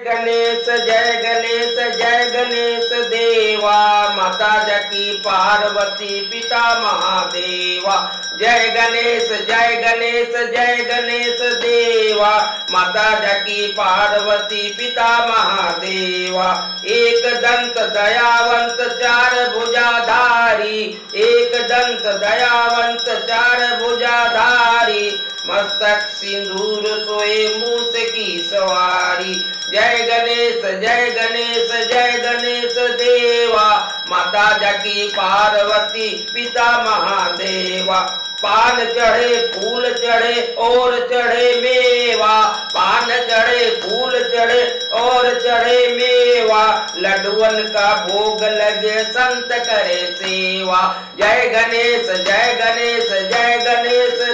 गणेश जय गणेश देवा, माता जकी पार्वती पिता महादेवा। जय गणेश देवा, माता जकी पार्वती पिता महादेवा। एक दंत दयावंत चार भुजाधारी, एक दंत दयावंत चार भुजाधारी, मस्तक सिंदूर सोए मूस की सवारी। जय गणेश देवा, माता जकी पार्वती पिता महादेवा। पान चढ़े फूल चढ़े और चढ़े मेवा, पान चढ़े फूल चढ़े और चढ़े मेवा, लड्डुअन का भोग लगे संत करे सेवा। जय गणेश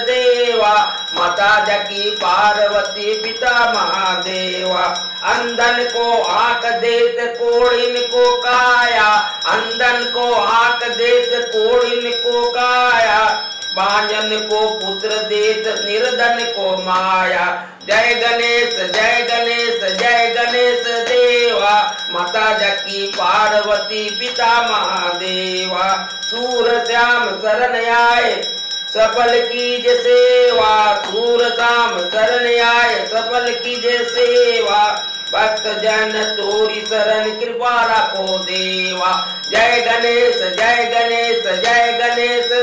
देवा, माता जकी पार्वती पिता महादेवा। अंधन को आंख देत कोढ़िन को काया, अंधन को आंख देत कोढ़िन को काया, बांझन को पुत्र देत निर्धन को माया। जय गणेश देवा, माता जकी पार्वती पिता महादेवा। सूर श्याम शरण आए सफल कीजे सेवा, सूर श्याम शरण आए सफल कीजे सेवा, भक्त जन तोरी शरण कृपा रखो देवा। जय गणेश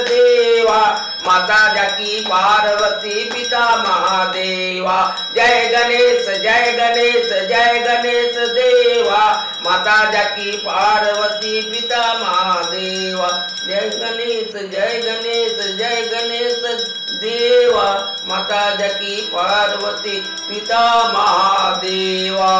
देवा, माता जकी पार्वती पिता महादेवा। जय गणेश देवा, माता जकी पार्वती पिता महादेवा। जय गणेश देवा, माता जकी पार्वती पिता महादेवा।